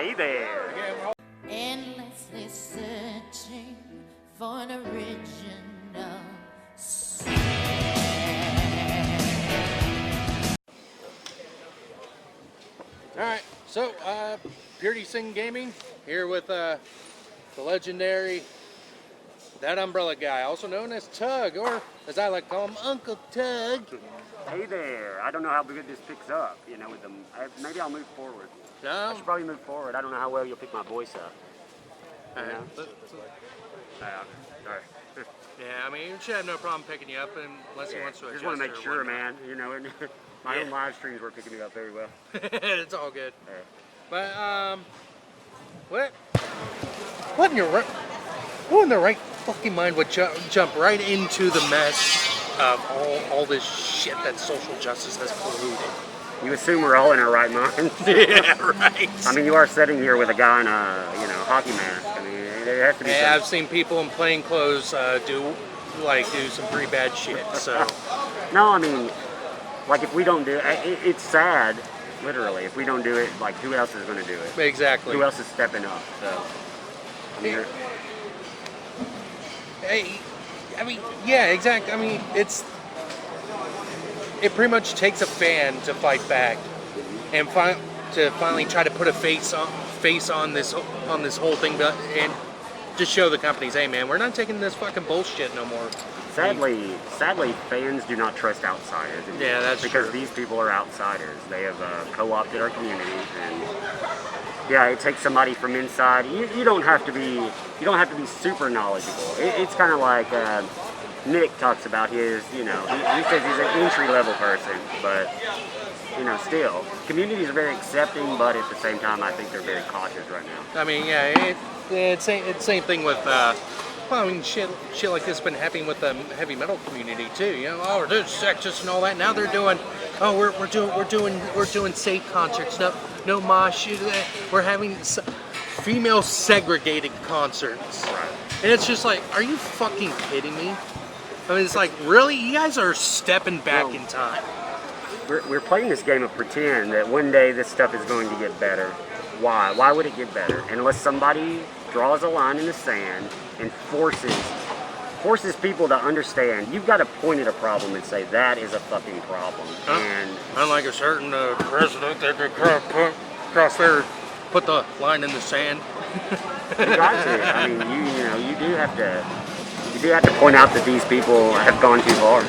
Hey there. Endlessly searching for an original sound. Alright, so Purity Sing Gaming here with the legendary ThatUmbrellaGuy, also known as Tug, or as I like to call him, Uncle Tug. Hey there. I don't know how good this picks up, you know, with them. Maybe I'll move forward. No? I should probably move forward. I don't know how well you'll pick my voice up. You know? Sorry. Yeah, I mean, you should have no problem picking you up unless he wants to adjust. Just want to make or sure, whatnot. man. You know, and my own live streams were picking me up very well. It's all good. Right. But, what in your who in the right fucking mind would jump right into the mess of all this shit that social justice has polluted? You assume we're all in our right minds. Yeah, right. I mean, you are sitting here with a guy in a hockey mask. I mean, there has to be. Yeah, I've seen people in plain clothes do some pretty bad shit. So. No, I mean, like if we don't do it, it's sad. Literally, if we don't do it, like who else is going to do it? Exactly. Who else is stepping up? So. I mean, yeah, exactly. I mean, it pretty much takes a fan to fight back, and to finally try to put a face on this whole thing, and just show the companies, hey man, we're not taking this fucking bullshit no more. Sadly, fans do not trust outsiders anymore. Yeah, that's because true. These people are outsiders. They have co-opted our community, and yeah, it takes somebody from inside. You don't have to be super knowledgeable. It's kind of like Nick talks about his. You know, he says he's an entry-level person, but you know, still, communities are very accepting, but at the same time, I think they're very cautious right now. I mean, yeah, it's same thing with. Well, I mean, shit like this has been happening with the heavy metal community too. You know, oh, they're sexist and all that. Now they're doing, oh, we're doing safe concerts. No mosh. We're having female segregated concerts. Right. And it's just like, are you fucking kidding me? I mean, it's like, really? You guys are stepping back in time. We're playing this game of pretend that one day this stuff is going to get better. Why? Why would it get better? Unless somebody draws a line in the sand and forces people to understand. You've got to point at a problem and say that is a fucking problem. And unlike a certain president that could cross there, put the line in the sand. You got to. I mean, you do have to point out that these people have gone too far.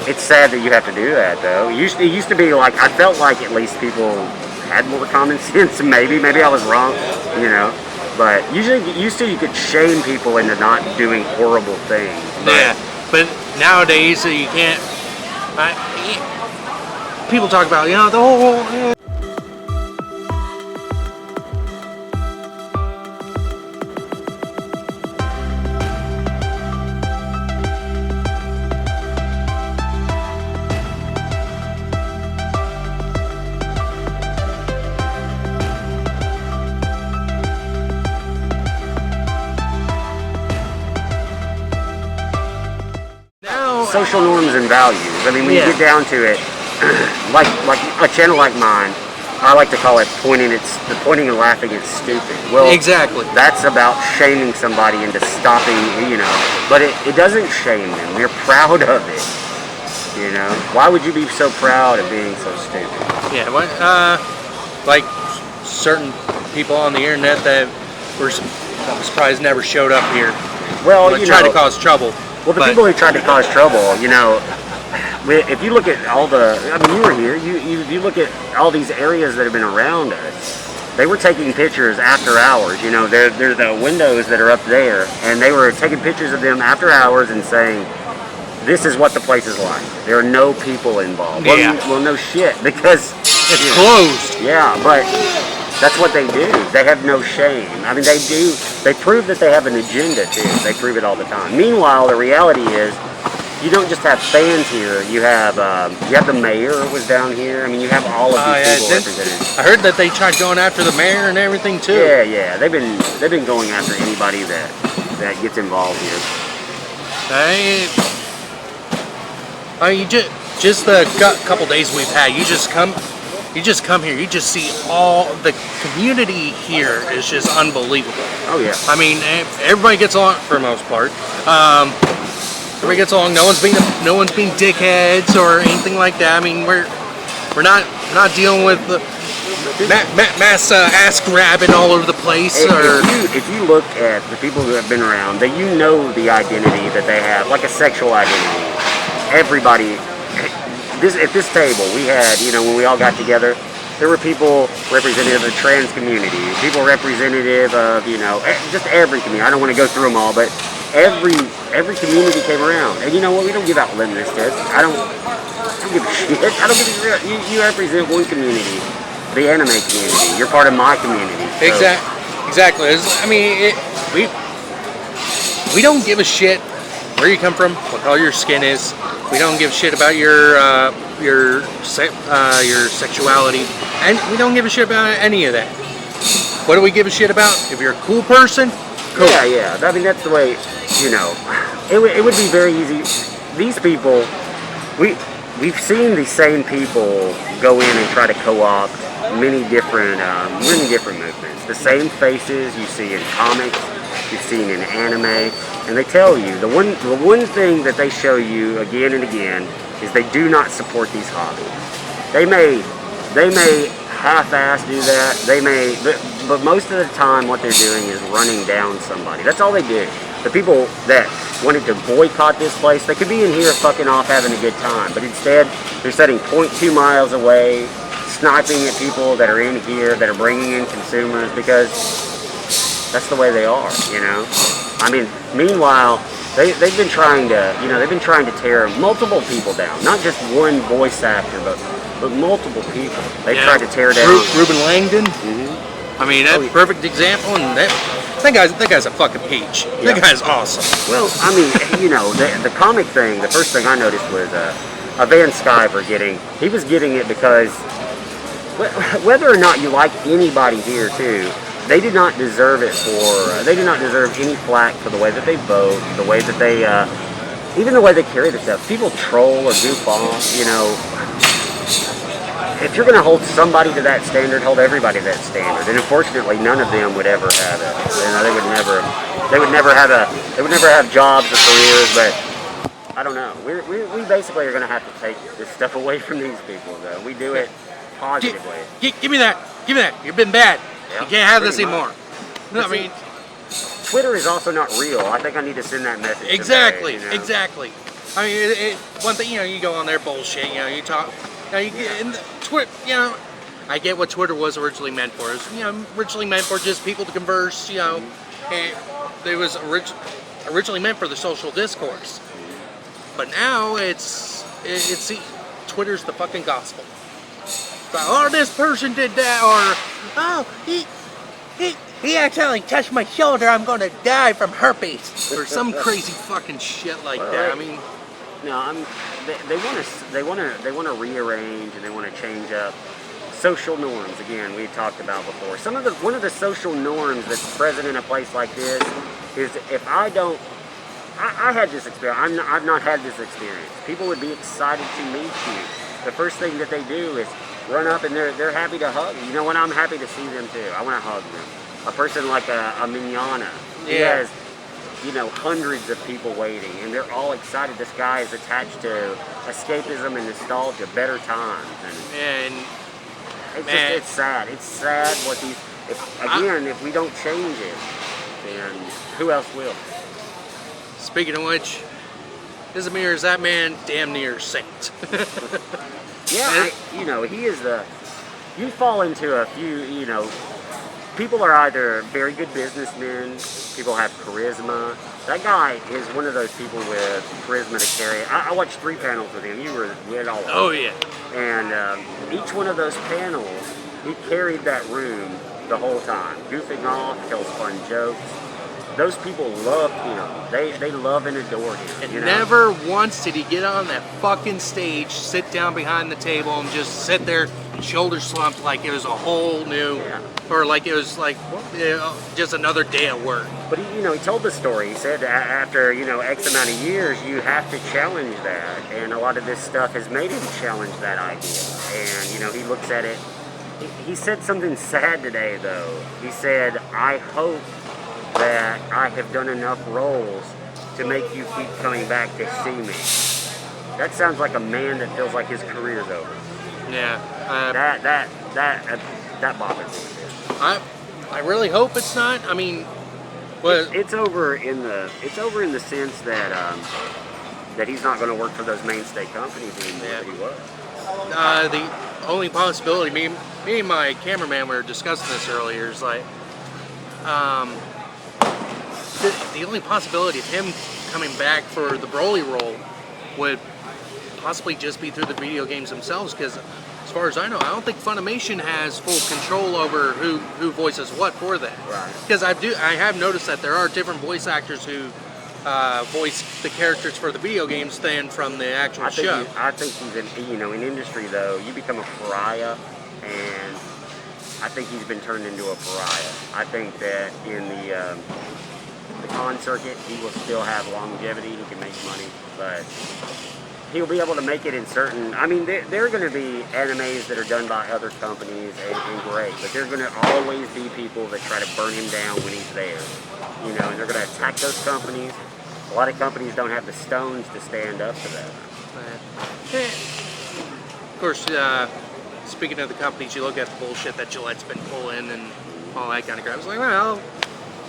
It's sad that you have to do that, though. It used to be like, I felt like at least people had more common sense. Maybe I was wrong, you know. But used to you could shame people into not doing horrible things. But nowadays you can't. People talk about, you know, the whole. Social norms and values. I mean, when you get down to it, like a channel like mine, I like to call it pointing and laughing at stupid. Well, exactly. That's about shaming somebody into stopping, you know. But it doesn't shame them. We're proud of it. You know. Why would you be so proud of being so stupid? Yeah. Like certain people on the internet that I'm surprised never showed up here. Well, you tried to cause trouble. Well, the people who tried to cause trouble, you know, if you look at all I mean, you were here, you look at all these areas that have been around us, they were taking pictures after hours, you know, they're the windows that are up there, and they were taking pictures of them after hours and saying, this is what the place is like. There are no people involved. Yeah. Well, no shit, because it's closed. Yeah, but that's what they do. They have no shame. I mean, they prove that they have an agenda too. They prove it all the time. Meanwhile, the reality is, you don't just have fans here. You have the mayor was down here. I mean, you have all of these people represented. I heard that they tried going after the mayor and everything too. Yeah. They've been going after anybody that gets involved here. You just the couple days we've had, you just come You just come here, you just see all the community here is just unbelievable. Oh yeah. I mean, everybody gets along for the most part. Everybody gets along. No one's being dickheads or anything like that. I mean, we're not dealing with the mass ass grabbing all over the place. If you look at the people who have been around, that you know the identity that they have, like a sexual identity. Everybody. At this table, we had, when we all got together, there were people representative of the trans community, people representative of, just every community. I don't want to go through them all, but every community came around. And you know what? We don't give out litmus tests. I don't give a shit. I don't give a shit. You represent one community, the anime community. You're part of my community. So. Exactly. I mean, we don't give a shit where you come from, what color your skin is. We don't give a shit about your sexuality, and we don't give a shit about any of that. What do we give a shit about? If you're a cool person, cool. Yeah. I mean, that's the way. It would be very easy. These people, we've seen the same people go in and try to co-opt many different movements. The same faces you see in comics, you've seen in anime. And they tell you, the one thing that they show you again and again is they do not support these hobbies. They may half-ass do that. But most of the time what they're doing is running down somebody. That's all they do. The people that wanted to boycott this place, they could be in here fucking off having a good time. But instead, they're sitting 0.2 miles away, sniping at people that are in here, that are bringing in consumers, because that's the way they are, I mean, meanwhile, they've been trying to tear multiple people down, not just one voice actor, but multiple people. They've tried to tear down Ruben Langdon. Mm-hmm. I mean, that's a perfect example, and that guy's a fucking peach. Yeah. That guy's awesome. Well, I mean, the comic thing. The first thing I noticed was a Van Sciver he was getting it because whether or not you like anybody here too. They do not deserve they do not deserve any flack for the way that they vote, the way that they, even the way they carry themselves. People troll or goof off, If you're going to hold somebody to that standard, hold everybody to that standard. And unfortunately, none of them would ever have it. They would never have jobs or careers, but I don't know. We basically are going to have to take this stuff away from these people, though. We do it positively. Give me that. You've been bad. You can't have this anymore. No, I mean, Twitter is also not real. I think I need to send that message. Exactly. I mean, one thing, you go on there, bullshit. You talk. You get in Twitter. I get what Twitter was originally meant for. It was, originally meant for just people to converse. And it was originally meant for the social discourse. But now it's Twitter's the fucking gospel. Oh, this person did that, or oh, he accidentally touched my shoulder. I'm gonna die from herpes, or some crazy fucking shit like that. I mean, no, they want to rearrange and they want to change up social norms. Again, we talked about before. One of the social norms that's present in a place like this is if I don't. I had this experience. I've not had this experience. People would be excited to meet you. The first thing that they do is run up and they're happy to hug. You know what? I'm happy to see them too. I want to hug them. A person like a Mignana, he has, hundreds of people waiting, and they're all excited. This guy is attached to escapism and nostalgia, better times, and it's sad. It's sad what these. If we don't change it, then who else will? Speaking of which, Izmir is that man damn near saint. Yeah, he is you fall into a few, people are either very good businessmen, people have charisma. That guy is one of those people with charisma to carry. I watched 3 panels with him. We had all of them. Oh, yeah. And each one of those panels, he carried that room the whole time, goofing off, tells fun jokes. Those people love him. They love and adore him. And never once did he get on that fucking stage, sit down behind the table, and just sit there shoulder slumped like it was a whole new, or like it was like just another day at work. But he told the story. He said after X amount of years, you have to challenge that, and a lot of this stuff has made him challenge that idea. And he looks at it. He said something sad today, though. He said, "I hope that I have done enough roles to make you keep coming back to see me." That sounds like a man that feels like his career's over. Yeah. That bothers me. I really hope it's not. I mean, well, it's over in the sense that that he's not going to work for those mainstay companies anymore that he was. The only possibility, me and my cameraman were discussing this earlier, is like, the only possibility of him coming back for the Broly role would possibly just be through the video games themselves, because as far as I know, I don't think Funimation has full control over who voices what for that. Right. Because I have noticed that there are different voice actors who voice the characters for the video games than from the actual show. I think he's in industry though. You become a pariah, and I think he's been turned into a pariah. I think that in the con circuit, he will still have longevity. He can make money, but he'll be able to make it in certain. I mean, there are going to be animes that are done by other companies and great, but there's going to always be people that try to burn him down when he's there. And they're going to attack those companies. A lot of companies don't have the stones to stand up to that. Of course, speaking of the companies, you look at the bullshit that Gillette's been pulling and all that kind of crap. It's like, well,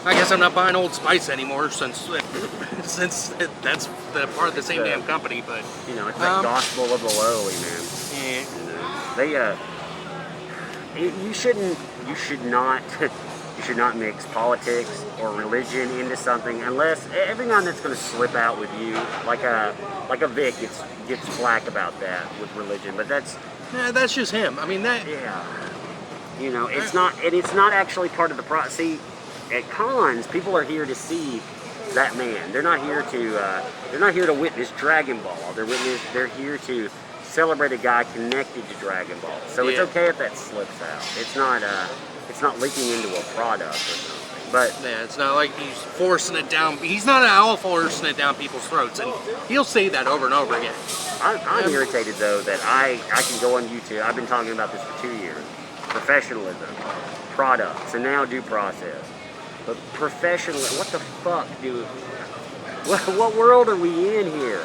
I guess I'm not buying Old Spice anymore since that's the part of the same damn company. But it's that gospel of the lowly, man. You should not mix politics or religion into something unless every now and then it's going to slip out with you, like a Vic gets flack about that with religion, but that's just him. I mean that. Yeah. It's not actually part of the process. See, at cons, people are here to see that man. They're not here to witness Dragon Ball. They're here to celebrate a guy connected to Dragon Ball. So it's okay if that slips out. It's not leaking into a product or something. But it's not like he's forcing it down. He's not at all forcing it down people's throats, and he'll say that over and over again. I'm irritated though that I can go on YouTube. I've been talking about this for 2 years. Professionalism, products, and now due process. But what the fuck, dude? What world are we in here?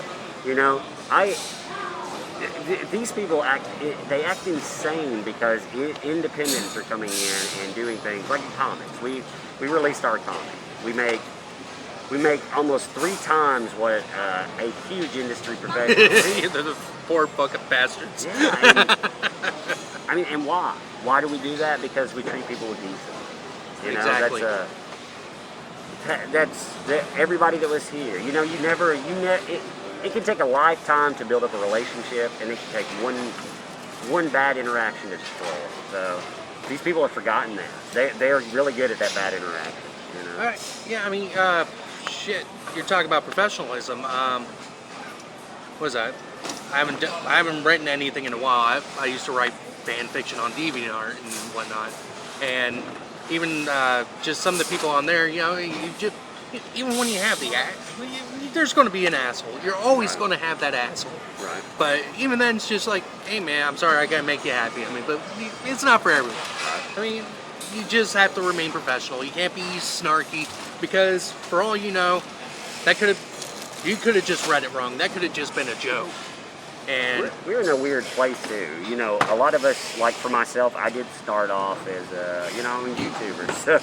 These people act insane because independents are coming in and doing things like comics. We released our comic. We make almost 3 times what a huge industry professional. They're the poor bucket bastards. Yeah. And why? Why do we do that? Because we treat people with decency. Exactly. That's everybody that was here. It can take a lifetime to build up a relationship, and it can take one bad interaction to destroy it. So these people have forgotten that. They are really good at that bad interaction. All right. Yeah, I mean, shit. You're talking about professionalism. What is that? I haven't written anything in a while. I used to write fan fiction on DeviantArt and whatnot, and even just some of the people on there, even when you have the there's going to be an asshole. You're always going to have that asshole. Right. But even then, it's just like, hey man, I'm sorry, I gotta make you happy. But it's not for everyone. You just have to remain professional. You can't be snarky, because for all you know, you could have just read it wrong. That could have just been a joke. And we're in a weird place too. A lot of us, like for myself, I did start off as I'm a YouTuber, so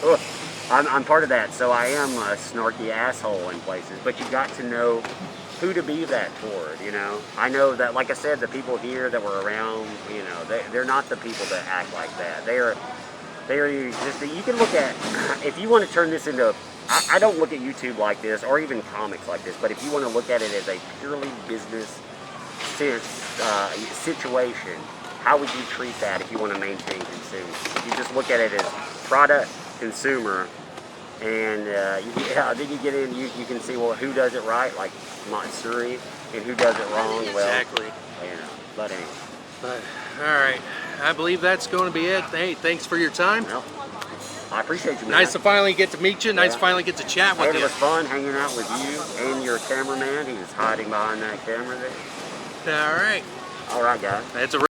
I'm part of that. So I am a snarky asshole in places, but you got to know who to be that toward. I know that, like I said, the people here that were around, they're not the people that act like that. They're just, you can look at, if you want to turn this into, I don't look at YouTube like this or even comics like this, but if you want to look at it as a purely business situation, how would you treat that if you want to maintain consumers? You just look at it as product, consumer, and then you get in, you can see, well, who does it right, like Matsuri, and who does it wrong. Exactly. Well, but anyway. But all right, I believe that's going to be it. Hey, thanks for your time. Well, I appreciate you, man. Nice to finally get to meet you. Nice to finally get to chat with It you. was fun hanging out with you and your cameraman. He was hiding behind that camera there. All right. All right, guys. That's a